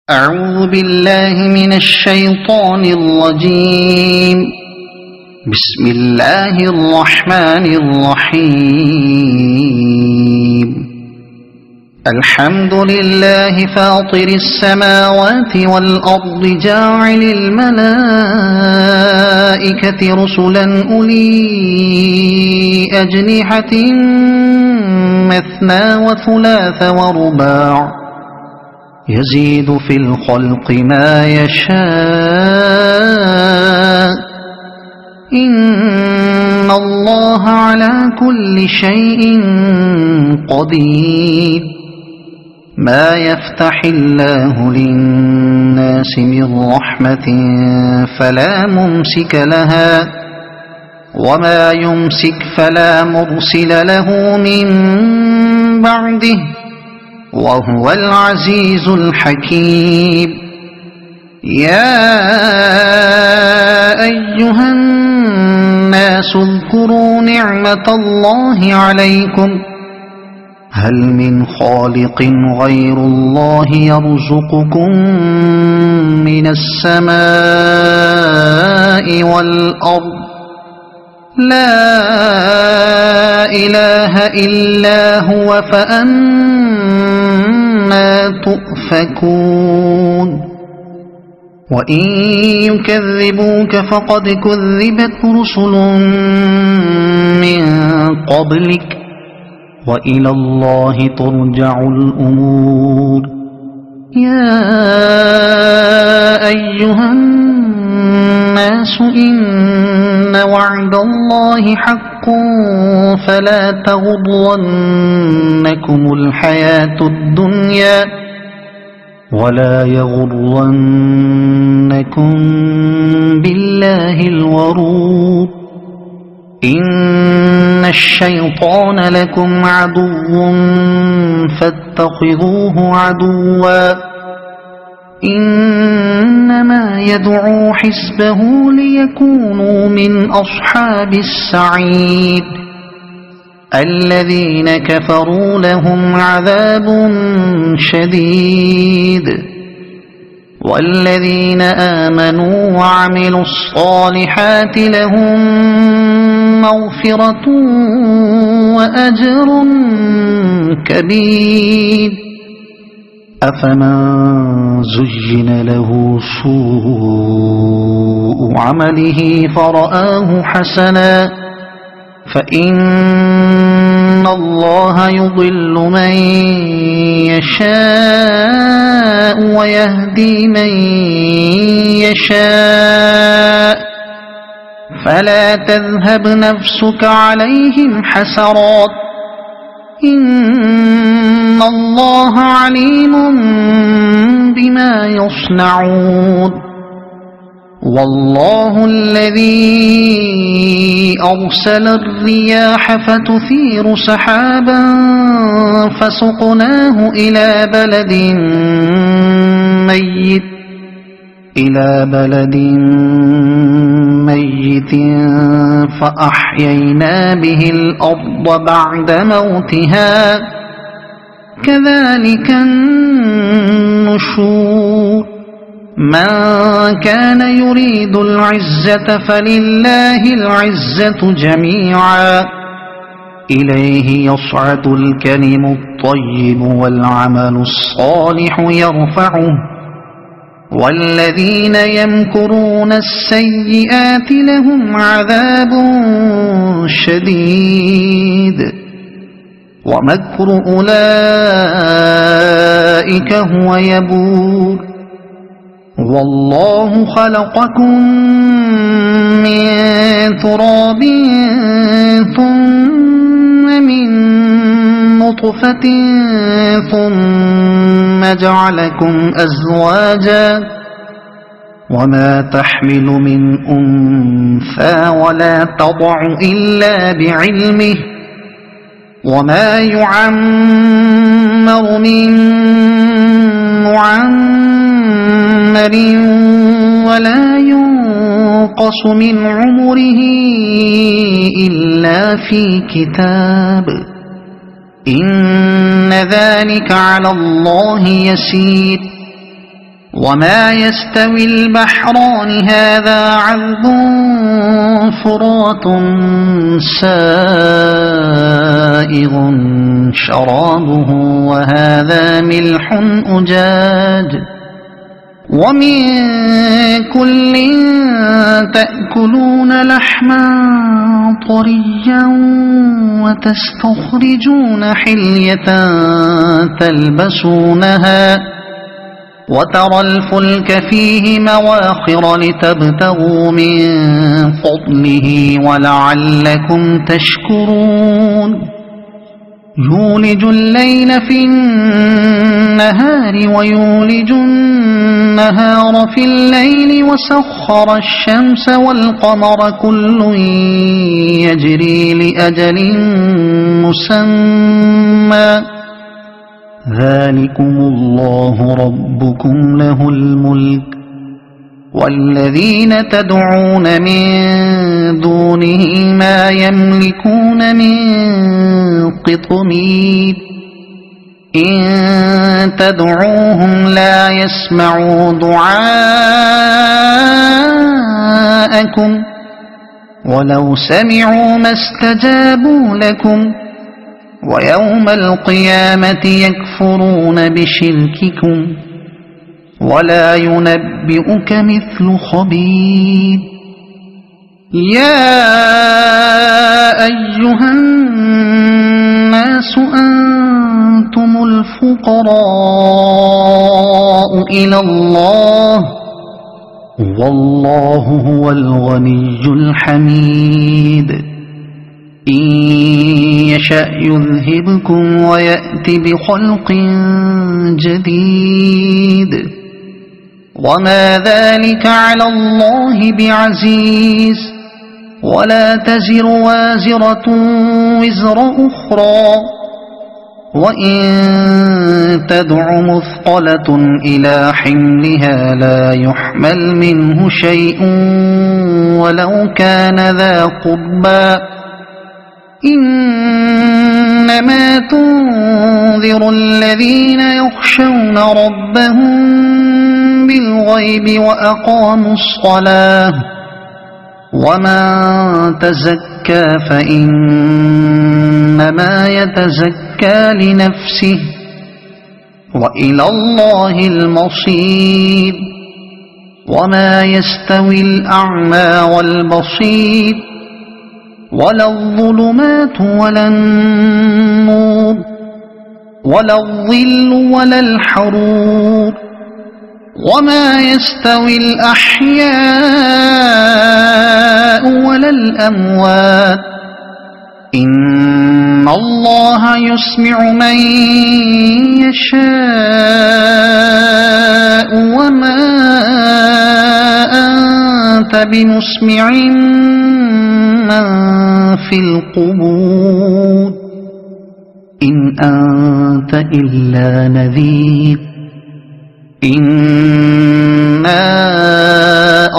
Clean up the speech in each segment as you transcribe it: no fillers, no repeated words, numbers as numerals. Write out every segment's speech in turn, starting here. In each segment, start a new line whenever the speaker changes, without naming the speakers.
أعوذ بالله من الشيطان الرجيم. بسم الله الرحمن الرحيم. الحمد لله فاطر السماوات والأرض جاعل الملائكة رسلا أولي أجنحة مثنى وثلاث ورباع يزيد في الخلق ما يشاء إن الله على كل شيء قدير. ما يفتح الله للناس من رحمة فلا ممسك لها وما يمسك فلا مرسل له من بعده وهو العزيز الحكيم. يا أيها الناس اذكروا نعمة الله عليكم هل من خالق غير الله يرزقكم من السماء والأرض لا إله إلا هو فأنى تؤفكون. وإن يكذبوك فقد كذبت رسل من قبلك وإلى الله ترجع الأمور. يا أيها الناس إن وعد الله حق فلا تغرنكم الحياة الدنيا ولا يغرنكم بالله الغرور. إن الشيطان لكم عدو فاتخذوه عدوا إنما يدعو حزبه ليكونوا من أصحاب السعير. الذين كفروا لهم عذاب شديد والذين آمنوا وعملوا الصالحات لهم مغفرة وأجر كبير. أفمن زين له سوء عمله فرآه حسنا فإن الله يضل من يشاء ويهدي من يشاء فلا تذهب نفسك عليهم حسرات إن الله عليم بما يصنعون. والله الذي أرسل الرياح فتثير سحابا فسقناه إلى بلد ميت فأحيينا به الأرض بعد موتها كذلك النشور. من كان يريد العزة فلله العزة جميعا إليه يصعد الكلم الطيب والعمل الصالح يرفعه والذين يمكرون السيئات لهم عذاب شديد ومكر أولئك هو يبور. والله خلقكم من تراب ثم من نطفة ثم جعلكم أزواجا وما تحمل من أنثى ولا تضع إلا بعلمه وما يعمر من معمر ولا ينقص من عمره إلا في كتاب إن ذلك على الله يسير وما يستوي البحران هذا عذب فرات سائغ شرابه وهذا ملح أجاج ومن كل تأكلون لحما طريا وتستخرجون حلية تلبسونها وترى الفلك فيه مواخر لتبتغوا من فضله ولعلكم تشكرون يولج الليل في النهار ويولج النهار في الليل وسخر الشمس والقمر كل يجري لأجل مسمى ذلكم الله ربكم له الملك والذين تدعون من دونه ما يملكون من قطمير إن تدعوهم لا يسمعوا دعاءكم ولو سمعوا ما استجابوا لكم ويوم القيامة يكفرون بشرككم ولا ينبئك مثل خبير يا أيها الناس أنتم الفقراء إلى الله والله هو الغني الحميد إن يشأ يذهبكم ويأت بخلق جديد وما ذلك على الله بعزيز ولا تزر وازرة وزر أخرى وإن تدع مثقلة إلى حملها لا يحمل منه شيء ولو كان ذا قربى إنما تنذر الذين يخشون ربهم بالغيب وأقاموا الصلاة ومن تزكى فإنما يتزكى لنفسه وإلى الله المصير وما يستوي الأعمى والبصير ولا الظلمات ولا النور ولا الظل ولا الحرور وما يستوي الأحياء ولا الأموات إن الله يسمع من يشاء وما أنت بمسمع من في القبور إن أنت إلا نذير إنا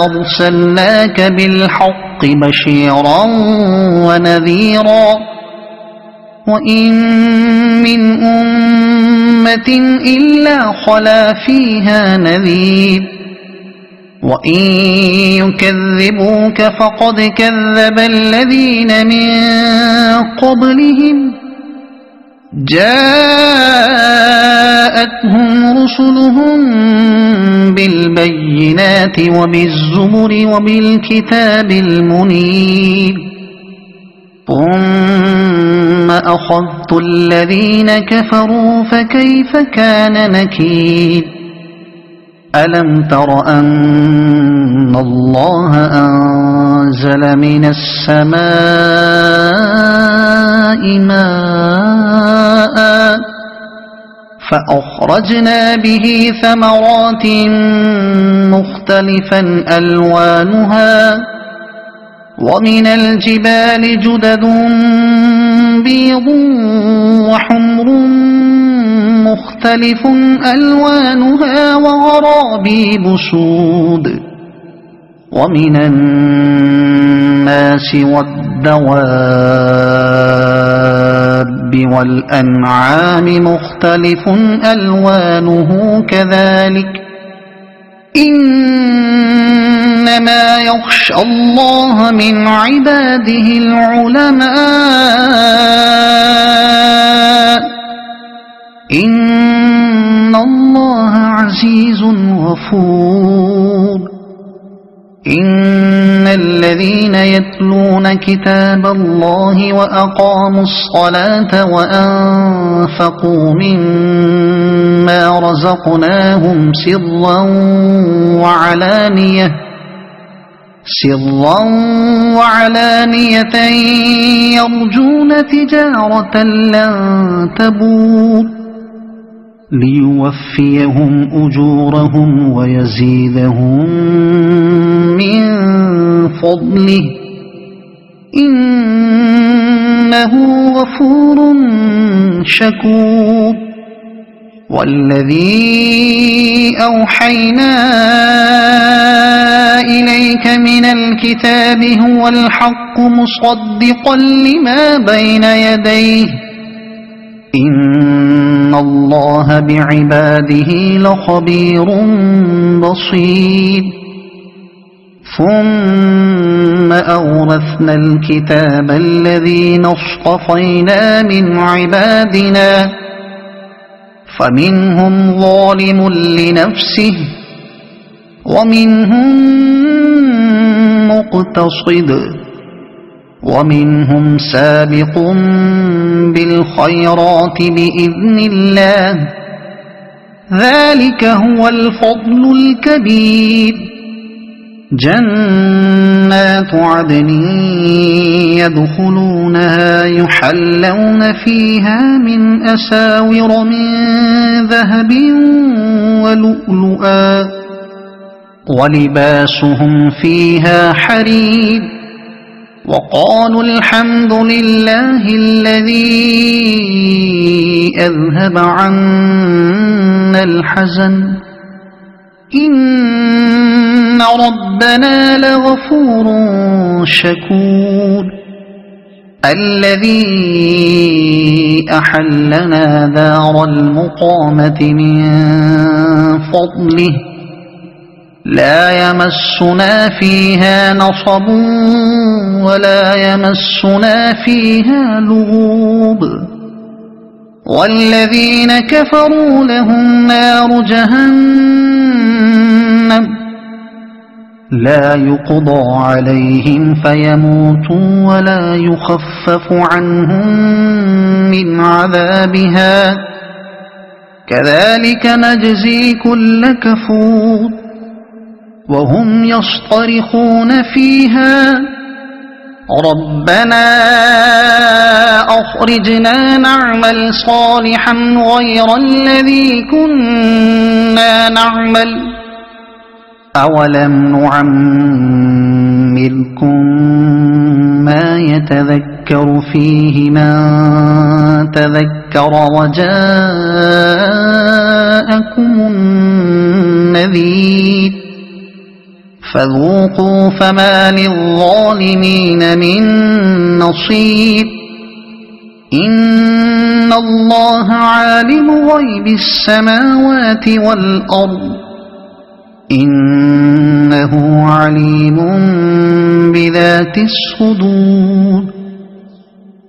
أرسلناك بالحق بشيرا ونذيرا وإن من أمة إلا خلا فيها نذير وإن يكذبوك فقد كذب الذين من قبلهم جاءتهم رسلهم بالبينات وبالزبر وبالكتاب المنير ثم أخذت الذين كفروا فكيف كان نكير ألم تر أن الله أنزل من السماء ماء فأخرجنا به ثمرات مختلفا ألوانها ومن الجبال جدد بيض وحمر مختلف ألوانها وغرابيب سود ومن الناس والدواب والأنعام مختلف ألوانه كذلك إنما يخشى الله من عباده العلماء إن الله عزيز غفور إن الذين يتلون كتاب الله وأقاموا الصلاة وأنفقوا مما رزقناهم سرا وعلانية يرجون تجارة لن تبور ليوفيهم أجورهم ويزيدهم من فضله إنه غفور شكور والذي أوحينا إليك من الكتاب هو الحق مصدقا لما بين يديه إن الله بعباده لخبير بصير ثم أورثنا الكتاب الذين اصطفينا من عبادنا فمنهم ظالم لنفسه ومنهم مقتصد ومنهم سابق بالخيرات بإذن الله ذلك هو الفضل الكبير جنات عدن يدخلونها يحلون فيها من أساور من ذهب ولؤلؤا ولباسهم فيها حرير وقالوا الحمد لله الذي أذهب عنا الحزن إن ربنا لغفور شكور الذي أحلنا دار المقامة من فضله لا يمسنا فيها نصب ولا يمسنا فيها لغوب والذين كفروا لهم نار جهنم لا يقضى عليهم فيموتوا ولا يخفف عنهم من عذابها كذلك نجزي كل كفور وهم يصطرخون فيها ربنا أخرجنا نعمل صالحا غير الذي كنا نعمل أولم نعمركم ما يتذكر فيه من تذكر وجاءكم النذير فذوقوا فما للظالمين من نصير إن الله عالم غيب السماوات والأرض إنه عليم بذات الصدور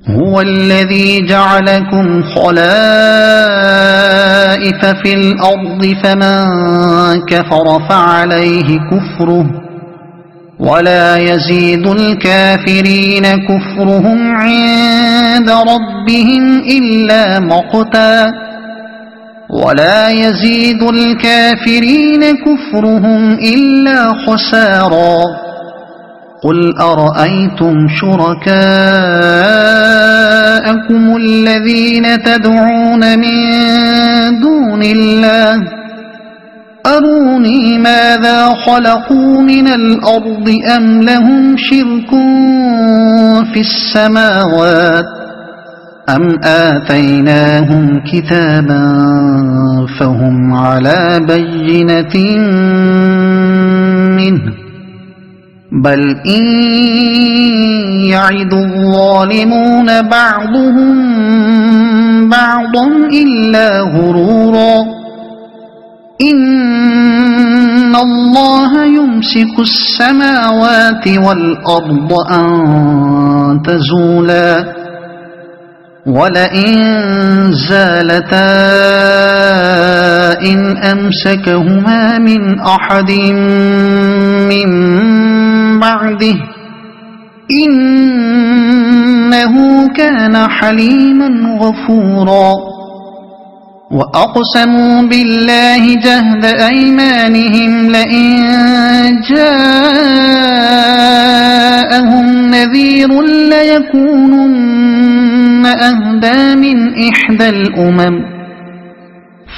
هو الذي جعلكم خلائف في الأرض فمن كفر فعليه كفره ولا يزيد الكافرين كفرهم عند ربهم إلا مقتا ولا يزيد الكافرين كفرهم إلا خسارا قل أرأيتم شركاءكم الذين تدعون من دون الله أروني ماذا خلقوا من الأرض أم لهم شرك في السماوات أم آتيناهم كتابا فهم على بينة منه بل إن يعد الظالمون بعضهم بعضا إلا غرورا إن إن الله يمسك السماوات والأرض أن تزولا ولئن زالتا إن أمسكهما من أحد من بعده إنه كان حليما غفورا وأقسموا بالله جهد أيمانهم لئن جاءهم نذير ليكونن أهدى من إحدى الأمم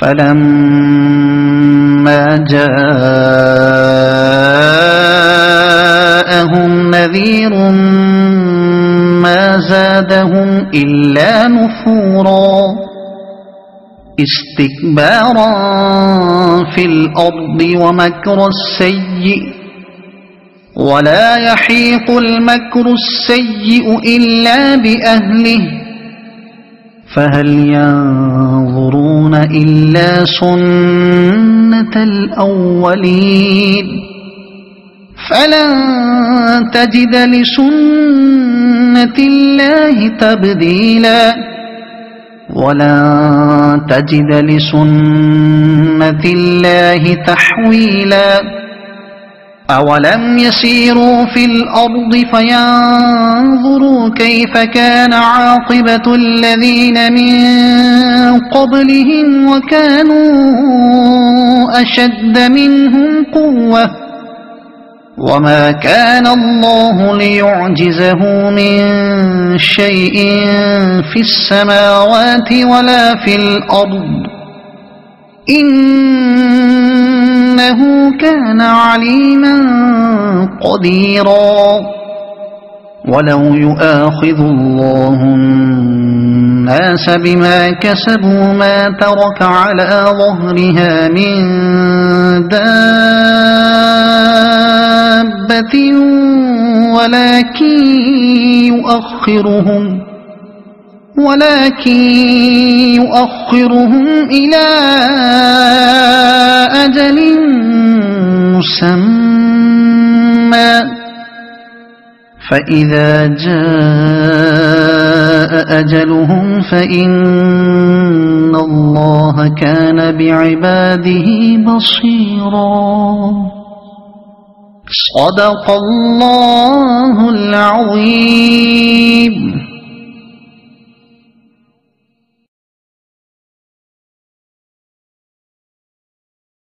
فلما جاءهم نذير ما زادهم إلا نفورا استكبارا في الأرض ومكر السيء ولا يحيق المكر السيء إلا بأهله فهل ينظرون إلا سنة الأولين فلن تجد لسنة الله تبديلا ولن تجد لسنة الله تحويلا أولم يسيروا في الأرض فينظروا كيف كان عاقبة الذين من قبلهم وكانوا أشد منهم قوة وما كان الله ليعجزه من شيء في السماوات ولا في الأرض إنه كان عليما قديرا ولو يؤاخذ الله الناس بما كسبوا ما ترك على ظهرها من دابة ولكن يؤخرهم إلى أجل مسمى فإذا جاء أجلهم فإن الله كان بعباده بصيرا صدق الله العظيم.